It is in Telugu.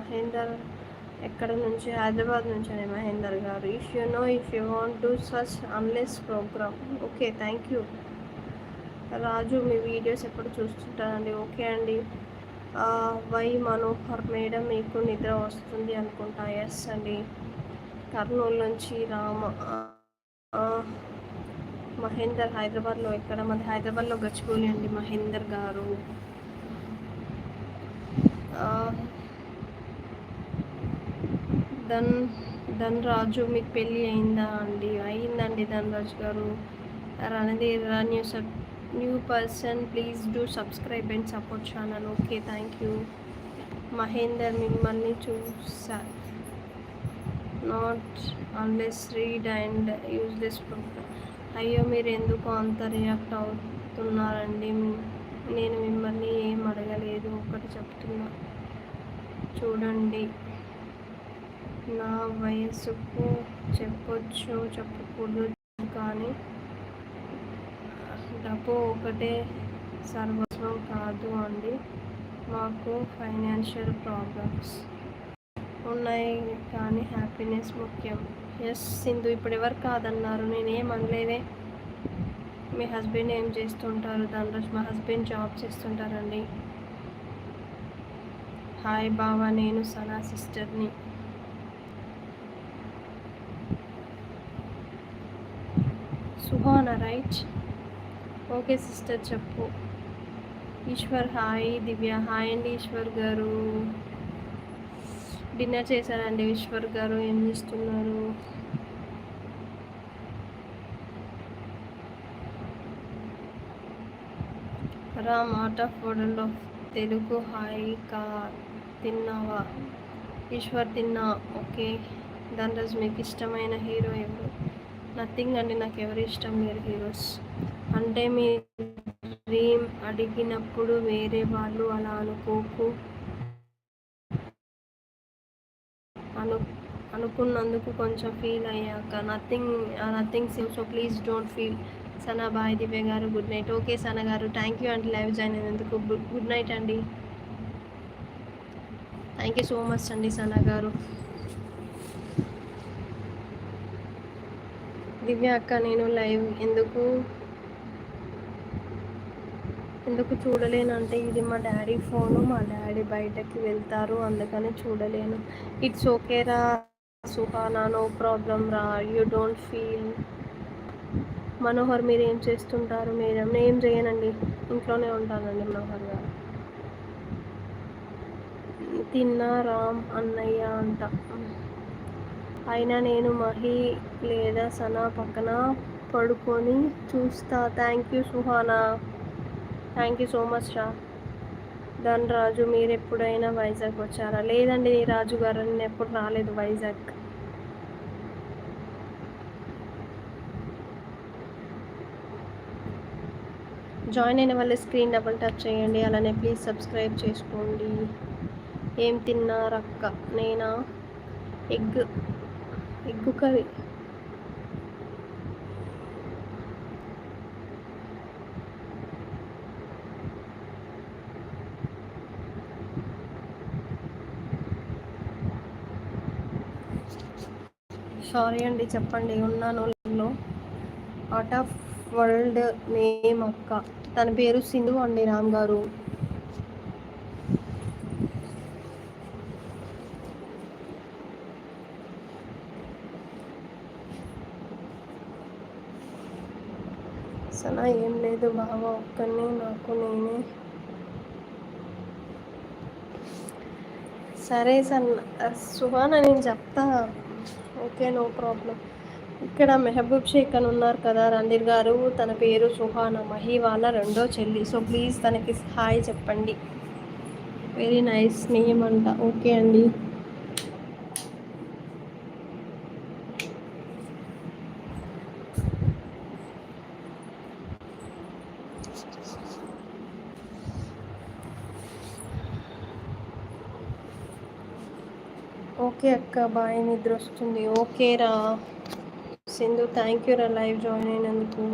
మహేందర్ ఎక్కడ నుంచి? హైదరాబాద్ నుంచి అండి మహేందర్ గారు. If you want to such unless program. Okay, thank you Raju. మీ వీడియోస్ ఎప్పుడు చూస్తుంటానండి. ఓకే అండి. వై మనోహర్ మేడం మీకు నిద్ర వస్తుంది అనుకుంటా. ఎస్ అండి. కర్నూలు నుంచి రామ. మహేందర్ హైదరాబాద్లో ఎక్కడ? మాది హైదరాబాద్లో గచ్చిబౌలి అండి మహేందర్ గారు. ధన్ రాజు, మీకు పెళ్ళి అయిందా అండి? అయిందండి ధనరాజు గారు. Ranadheer new person, please do subscribe and support channel. Okay, thank you Mahender. మిమ్మల్ని చూసా. Not unless read and useless program. అయ్యో, మీరు ఎందుకు అంత రియాక్ట్ అవుతున్నారండి? నేను మిమ్మల్ని ఏం అడగలేదు, ఒకటి చెప్తున్నా చూడండి. నా వయసుకు చెప్పొచ్చు చెప్పకూడదు, కానీ డబ్బు ఒకటే సర్వస్వం కాదు అండి. మాకు ఫైనాన్షియల్ ప్రాబ్లమ్స్ ఉన్నాయి, కానీ హ్యాపీనెస్ ముఖ్యం. ఎస్ సింధు, ఇప్పుడు ఎవరు కాదన్నారు? నేనేం అనలేదే. మీ హస్బెండ్ ఏం చేస్తుంటారు? ధనరాజ్, మా హస్బెండ్ జాబ్ చేస్తుంటారండి. హాయ్ బావా, నేను సనా సిస్టర్ని. సుహానా రైట్? ఓకే సిస్టర్, చెప్పు. ఈశ్వర్ హాయ్. దివ్య హాయ్ అండి. ఈశ్వర్ గారు డిన్నర్ చేశారండి. ఈశ్వర్ గారు ఏం చేస్తున్నారు? Ram art of world of Telugu hi. తిన్నావా? ఈశ్వర్ తిన్నా. ఓకే. ధనరాజ్, మీకు ఇష్టమైన హీరో ఎవరు? నథింగ్ అండి, నాకు ఎవరు ఇష్టం లేరు హీరోస్. అంటే మీ డ్రీమ్ అడిగినప్పుడు వేరే వాళ్ళు అలా అనుకున్నందుకు కొంచెం ఫీల్ అయ్యాక. Nothing so please don't feel. Sana bye. Divya గారు గుడ్ నైట్. ఓకే సనా గారు, థ్యాంక్ యూ అండి లైవ్ జాయిన్ అయినందుకు. గుడ్ నైట్ అండి. థ్యాంక్ యూ సో మచ్ అండి సనా గారు. దివ్య అక్క, నేను లైవ్ ఎందుకు చూడలేను అంటే ఇది మా డాడీ ఫోను, మా డాడీ బయటకి వెళ్తారు, అందుకని చూడలేను. ఇట్స్ ఓకే రా సుహానా, నో ప్రాబ్లం రా, యూ డోంట్ ఫీల్. మనోహర్, మీరు ఏం చేస్తుంటారు? మేడం, నేను ఏం చేయనండి, ఇంట్లోనే ఉంటానండి మనోహర్ గారు. తిన్నా రామ్ అన్నయ్య అంట. అయినా నేను మహి లేదా సనా పక్కన పడుకొని చూస్తా. Thank you Suhana, thank you so much రా. ధన్ రాజు, మీరు ఎప్పుడైనా వైజాగ్ వచ్చారా? లేదండి రాజు గారు, నేను ఎప్పుడు రాలేదు వైజాగ్. జాయిన్ అయిన వాళ్ళ స్క్రీన్ డబుల్ టచ్ చేయండి, అలానే ప్లీజ్ సబ్స్క్రైబ్ చేసుకోండి. ఏం తిన్నారక్క? నేనా? Egg curry. సారీ అండి, చెప్పండి. ఉన్నాను లైవ్లో. ఆర్ట్ ఆఫ్ వరల్డ్ నేమ్ అక్క, తన పేరు సింధు అండి. రామ్ గారు, సనా ఏం లేదు బావ, ఒక్కనే నాకు నేనే. సరే సుహానా, నేను చెప్తా. Okay, no problem. ఇక్కడ మెహబూబ్ షేక్ అని ఉన్నారు కదా రణధీర్ గారు, తన పేరు సుహానా, మహి వాళ్ళ రెండో చెల్లి. సో ప్లీజ్ తనకి హాయ్ చెప్పండి. వెరీ నైస్ నేమ్ అంట. ఓకే అండి. ఓకే అక్క, బాయ్, నిద్ర వస్తుంది. ఓకే రా సింధు, థ్యాంక్ యూ రా లైవ్ జాయిన్ అయినందుకు.